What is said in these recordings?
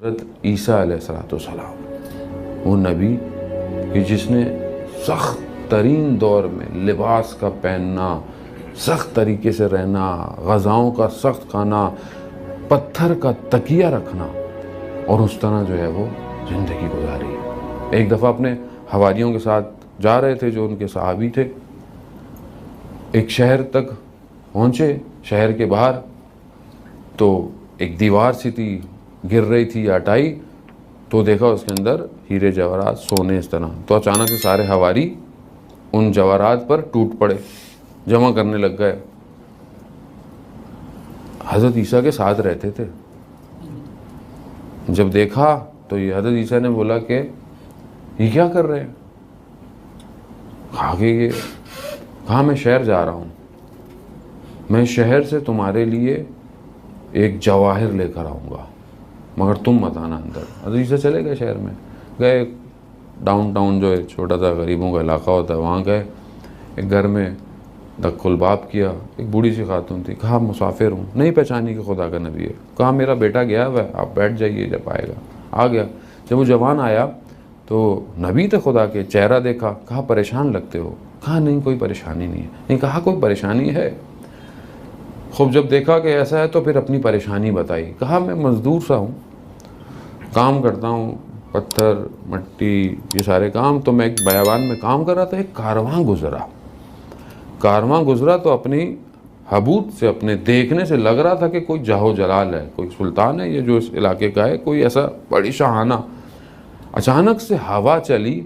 حضرت عیسیٰ علیہ السلام وہ نبی کہ جس نے سخت ترین دور میں لباس کا پہننا، سخت طریقے سے رہنا، غذاؤں کا سخت کھانا، پتھر کا تکیہ رکھنا اور اس طرح جو ہے وہ زندگی گزاری۔ ایک دفعہ اپنے حواریوں کے ساتھ جا رہے تھے جو ان کے صحابی تھے، ایک شہر تک پہنچے۔ شہر کے باہر تو ایک دیوار سی تھی، گر رہی تھی یا ہٹائی تو دیکھا اس کے اندر ہیرے جواہرات، سونے اس طرح۔ تو اچانک سے سارے حواری ان جواہرات پر ٹوٹ پڑے، جمع کرنے لگ گئے۔ حضرت عیسیٰ کے ساتھ رہتے تھے، جب دیکھا تو یہ حضرت عیسیٰ نے بولا کہ یہ کیا کر رہے ہیں؟ کہا میں شہر جا رہا ہوں، میں شہر سے تمہارے لیے ایک جواہر لے کر آؤں گا، مگر تم مت آنا اندر۔ حضرت عیسیٰ چلے گئے، شہر میں گئے، ڈاؤن ٹاؤن جو ہے چھوٹا سا غریبوں کا علاقہ ہوتا ہے وہاں گئے۔ ایک گھر میں دق الباب کیا، ایک بوڑھی سی خاتون تھی۔ کہا مسافر ہوں، نہیں پہچانی کہ خدا کا نبی ہے۔ کہا میرا بیٹا گیا ہوا ہے، آپ بیٹھ جائیے، جب آئے گا۔ آ گیا، جب وہ جوان آیا تو نبی تھے خدا کے، چہرہ دیکھا، کہا پریشان لگتے ہو؟ کہا نہیں کوئی پریشانی نہیں ہے۔ نہیں، کہا کوئی پریشانی ہے؟ خوب جب دیکھا کہ ایسا ہے تو پھر اپنی پریشانی بتائی۔ کہا میں مزدور سا ہوں، کام کرتا ہوں، پتھر مٹی یہ سارے کام۔ تو میں ایک بیابان میں کام کر رہا تھا، ایک کارواں گزرا تو اپنی حبوط سے، اپنے دیکھنے سے لگ رہا تھا کہ کوئی جاہو جلال ہے، کوئی سلطان ہے یہ جو اس علاقے کا ہے، کوئی ایسا بڑی شاہانہ۔ اچانک سے ہوا چلی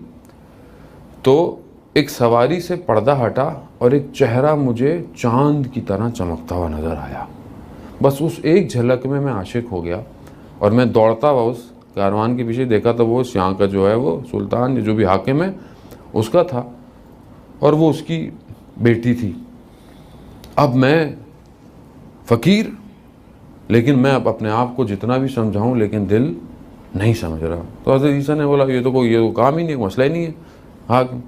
تو ایک سواری سے پردہ ہٹا اور ایک چہرہ مجھے چاند کی طرح چمکتا ہوا نظر آیا۔ بس اس ایک جھلک میں عاشق ہو گیا اور میں دوڑتا ہوا اس کاروان کے پیچھے، دیکھا تو وہ اس یہاں کا جو ہے وہ سلطان جو بھی حاکم ہے اس کا تھا، اور وہ اس کی بیٹی تھی۔ اب میں فقیر، لیکن میں اب اپنے آپ کو جتنا بھی سمجھاؤں لیکن دل نہیں سمجھ رہا۔ تو حضرت عیسیٰ نے بولا یہ تو کام ہی نہیں، مسئلہ ہی نہیں ہے حاکم۔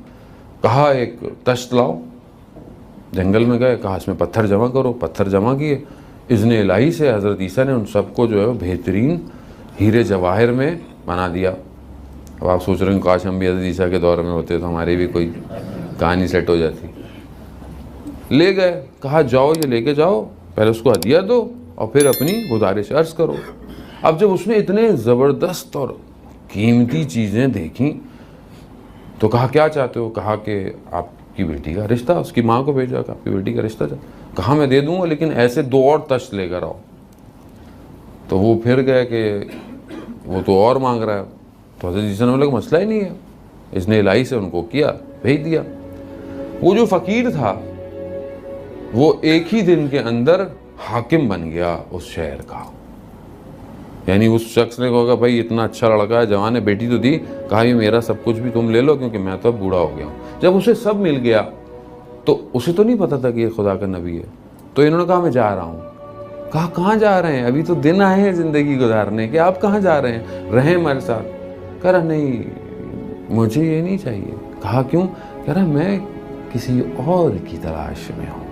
کہا ایک تشت لاؤ، جنگل میں گئے، کہا اس میں پتھر جمع کرو، پتھر جمع کیے۔ اذن الہی سے حضرت عیسیٰ نے ان سب کو جو ہے بہترین ہیرے جواہر میں بنا دیا۔ اب آپ سوچ رہے ہیں کاش ہم بھی حضرت عیسیٰ کے دور میں ہوتے تو ہماری بھی کوئی کہانی سیٹ ہو جاتی۔ لے گئے، کہا جاؤ یہ لے کے جاؤ، پہلے اس کو ہدیہ دو اور پھر اپنی گزارش عرض کرو۔ اب جب اس نے اتنے زبردست اور قیمتی چیزیں دیکھیں تو کہا کیا چاہتے ہو؟ کہا کہ آپ کی بیٹی کا رشتہ، اس کی ماں کو بھیجا کہ آپ کی بیٹی کا رشتہ کہا میں دے دوں گا، لیکن ایسے 2 اور تشت لے کر آؤ۔ تو وہ پھر گئے کہ وہ تو اور مانگ رہا ہے۔ تو حضرت عیسیٰ نے بولا کہ مسئلہ ہی نہیں ہے، اس نے الہی سے ان کو کیا، بھیج دیا۔ وہ جو فقیر تھا وہ ایک ہی دن کے اندر حاکم بن گیا اس شہر کا۔ یعنی اس شخص نے کہا بھائی اتنا اچھا لڑکا ہے، جوان ہے، بیٹی تو دی، کہا یہ میرا سب کچھ بھی تم لے لو کیونکہ میں تو اب بوڑھا ہو گیا ہوں۔ جب اسے سب مل گیا تو اسے تو نہیں پتا تھا کہ یہ خدا کا نبی ہے، تو انہوں نے کہا میں جا رہا ہوں۔ کہا کہاں جا رہے ہیں؟ ابھی تو دن آئے ہیں زندگی گزارنے کے، آپ کہاں جا رہے ہیں؟ رہیں ہمارے ساتھ۔ کہہ رہا نہیں مجھے یہ نہیں چاہیے۔ کہا کیوں؟ کہہ رہا میں کسی اور کی تلاش میں ہوں۔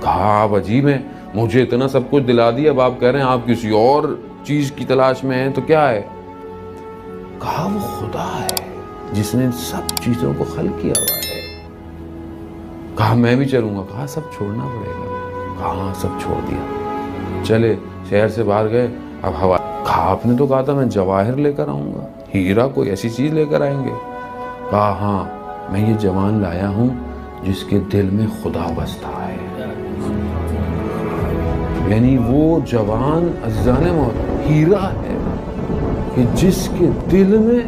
کہا آپ عجیب ہیں، مجھے اتنا سب کچھ دلا دیا، اب آپ کہہ رہے ہیں آپ کسی اور چیز کی تلاش میں ہیں، تو کیا ہے؟ کہا وہ خدا ہے جس نے سب چیزوں کو خلق کیا ہوا ہے۔ کہا میں بھی چلوں گا۔ کہا سب چھوڑنا پڑے گا۔ کہا ہاں سب چھوڑ دیا، چلے شہر سے باہر گئے۔ اب ہوا، کہا آپ نے تو کہا تھا میں جواہر لے کر آؤں گا، ہیرا کوئی ایسی چیز لے کر آئیں گے؟ کہا ہاں میں یہ جوان لایا ہوں جس کے دل میں خدا بستا ہے۔ یعنی وہ جوان عزیزان موت ہیرا ہے کہ جس کے دل میں